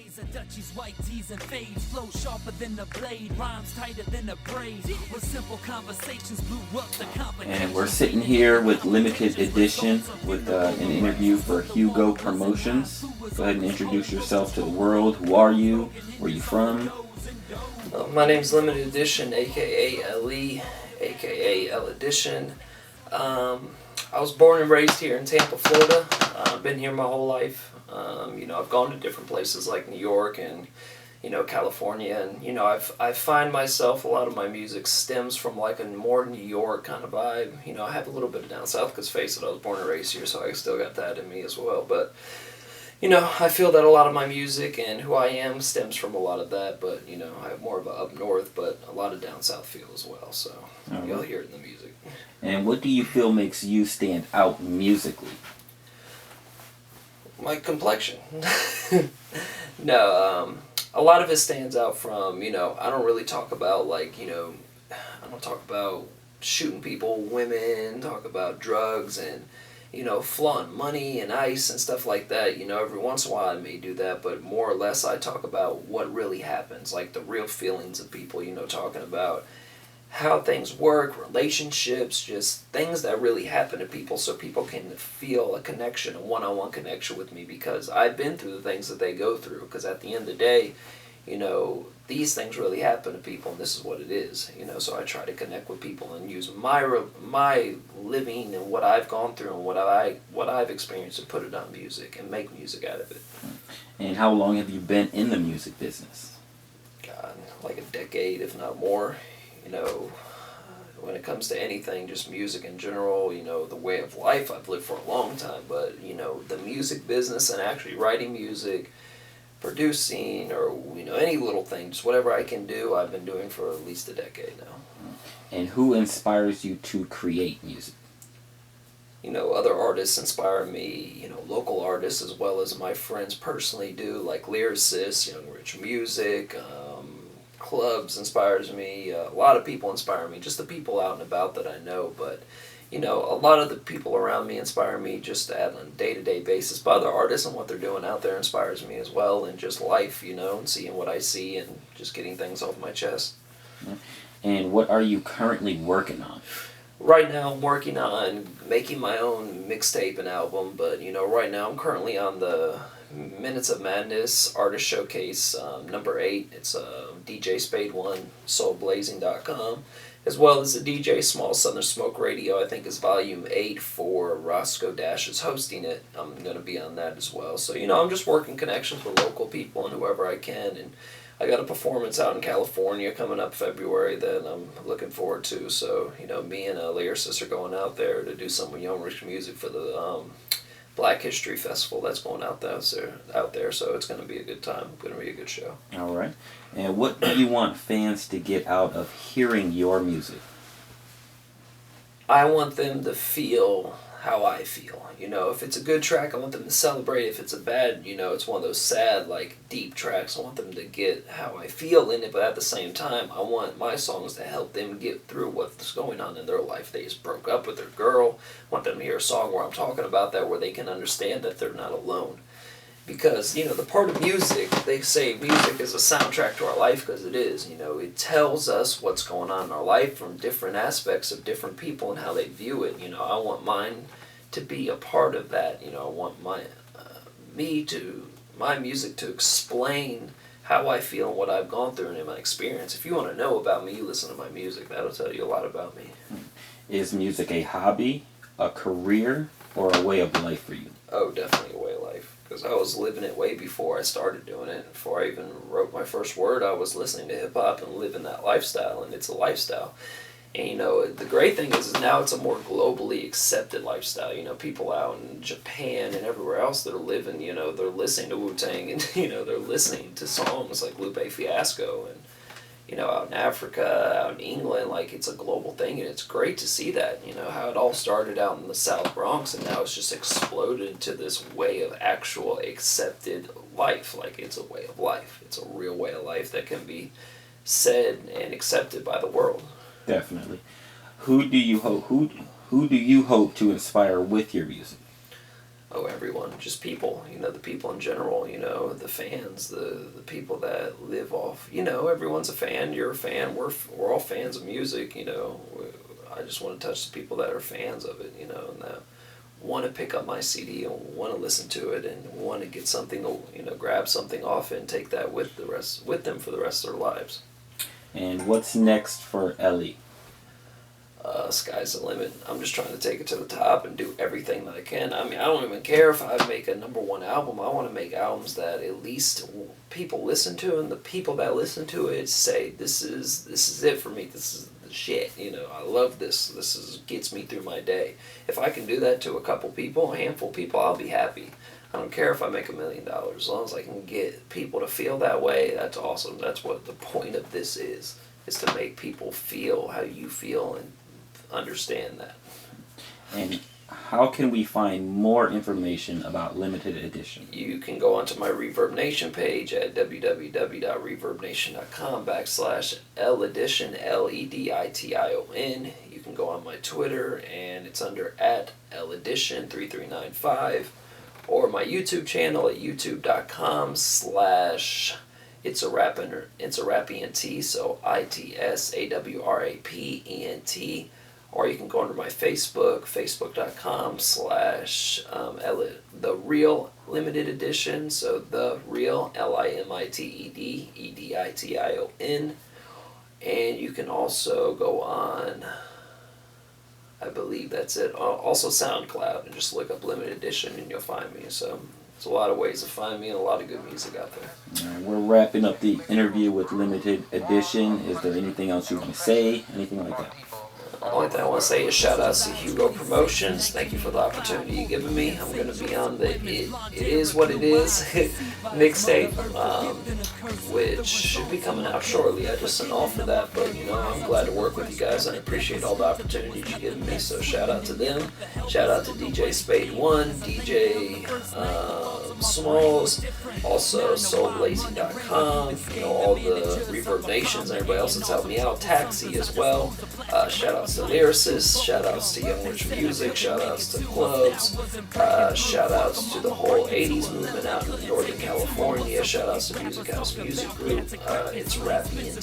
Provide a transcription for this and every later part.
blazer, Dutchies, white tees and fades, flow sharper than the blade, rhymes tighter than the braid. With simple conversations blew up the complications. And we're sitting here with limited edition with an interview for Hugo Promotions. Go ahead and introduce yourself to the world. Who are you? Where are you from? My name's Limited Edition, aka LE, aka L Edition. I was born and raised here in Tampa, Florida. I've been here my whole life. I've gone to different places like New York and, California. And, I find myself, a lot of my music stems from like a more New York kind of vibe. I have a little bit of down south because, face it, I was born and raised here, so I still got that in me as well. But, I feel that a lot of my music and who I am stems from a lot of that. But, I have more of a up north, but a lot of down south feel as well. So you'll hear it in the music. And what do you feel makes you stand out musically? My complexion. No, a lot of it stands out from, I don't really talk about I don't talk about shooting people, women, talk about drugs and, flaunting money and ice and stuff like that. Every once in a while I may do that, but more or less I talk about what really happens, like the real feelings of people, talking about how things work, relationships, just things that really happen to people so people can feel a connection, a one-on-one connection with me because I've been through the things that they go through because at the end of the day, these things really happen to people and this is what it is, so I try to connect with people and use my living and what I've gone through and what I've experienced and put it on music and make music out of it. And how long have you been in the music business? God, like a decade, if not more. When it comes to anything, just music in general, the way of life I've lived for a long time, but, the music business and actually writing music, producing, or, any little thing, just whatever I can do, I've been doing for at least a decade now. And who inspires you to create music? Other artists inspire me, local artists as well as my friends personally do, like lyricists, Young Rich Music, clubs inspires me, a lot of people inspire me, just the people out and about that I know, but a lot of the people around me inspire me just on a day-to-day basis, but other artists and what they're doing out there inspires me as well, and just life, and seeing what I see and just getting things off my chest. And what are you currently working on? Right now I'm working on making my own mixtape and album, but right now I'm currently on the Minutes of Madness Artist Showcase number 8. It's DJ Spade 1, soulblazing.com, as well as the DJ Small Southern Smoke Radio. I think is volume 8 for Roscoe Dash is hosting it. I'm going to be on that as well. So I'm just working connections with local people and whoever I can, and I got a performance out in California coming up February that I'm looking forward to. So me and a lyricist are going out there to do some Young Rich Music for the Black History Festival that's going out there, so it's going to be a good time. It's going to be a good show. All right. And what do you want fans to get out of hearing your music? I want them to feel how I feel. If it's a good track, I want them to celebrate. If it's a bad, it's one of those sad, deep tracks, I want them to get how I feel in it, but at the same time, I want my songs to help them get through what's going on in their life. They just broke up with their girl. I want them to hear a song where I'm talking about that, where they can understand that they're not alone. Because, the part of music, they say music is a soundtrack to our life, because it is. It tells us what's going on in our life from different aspects of different people and how they view it. I want mine to be a part of that. I want my music to explain how I feel and what I've gone through and in my experience. If you want to know about me, you listen to my music. That'll tell you a lot about me. Is music a hobby, a career, or a way of life for you? Oh, definitely a way of life. Because I was living it way before I started doing it. Before I even wrote my first word, I was listening to hip-hop and living that lifestyle, and it's a lifestyle. And, the great thing is now it's a more globally accepted lifestyle. People out in Japan and everywhere else that are living, they're listening to Wu-Tang and, they're listening to songs like Lupe Fiasco and, out in Africa, out in England, it's a global thing, and it's great to see that, how it all started out in the South Bronx, and now it's just exploded into this way of actual accepted life. It's a way of life. It's a real way of life that can be said and accepted by the world. Definitely. Who do you hope to inspire with your music? Oh, everyone, just people, the people in general, the fans, the people that live off, everyone's a fan, you're a fan, we're all fans of music, I just want to touch the people that are fans of it, and that want to pick up my CD and want to listen to it and want to get something, grab something off it and take that with them for the rest of their lives. And what's next for Ellie? Sky's the limit. I'm just trying to take it to the top and do everything that I can. I mean, I don't even care if I make a #1 album. I want to make albums that at least people listen to, and the people that listen to it say, this is it for me. This is the shit. I love this. This gets me through my day. If I can do that to a couple people, a handful of people, I'll be happy. I don't care if I make $1 million. As long as I can get people to feel that way, that's awesome. That's what the point of this is to make people feel how you feel and understand that. And how can we find more information about limited edition? You can go onto my Reverb Nation page at www.reverbnation.com/L-Edition, L-E-D-I-T-I-O-N. You can go on my Twitter, and it's under @L-Edition3395, or my YouTube channel at youtube.com/itsawrapent, so ITSAWRAPENT. Or you can go under my Facebook, facebook.com/The Real Limited Edition, so The Real, Limited, Edition. And you can also go on, I believe that's it, also SoundCloud, and just look up Limited Edition and you'll find me. So there's a lot of ways to find me and a lot of good music out there. All right, we're wrapping up the interview with Limited Edition. Is there anything else you want to say? Anything like that? The only thing I want to say is shout outs to Hugo Promotions. Thank you for the opportunity you've given me. I'm going to be on the It Is What It Is mixtape, which should be coming out shortly. I just sent off for that, but I'm glad to work with you guys. I appreciate all the opportunities you've given me, so shout out to them. Shout out to DJ Spade1, DJ Smalls, also SoulBlazing.com, all the Reverb Nations, everybody else that's helped me out, Taxi as well. Shout outs to lyricists, shout outs to Young Rich Music, shout outs to clubs, shout outs to the whole 80s movement out in Northern California, shout outs to Music House Music Group, It's Rappent,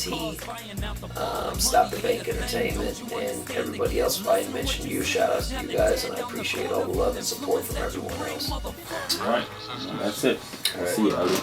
Stop the Bank Entertainment, and everybody else. If I didn't mention you, shout outs to you guys, and I appreciate all the love and support from everyone else. All right, that's it. We'll see you, Ellie.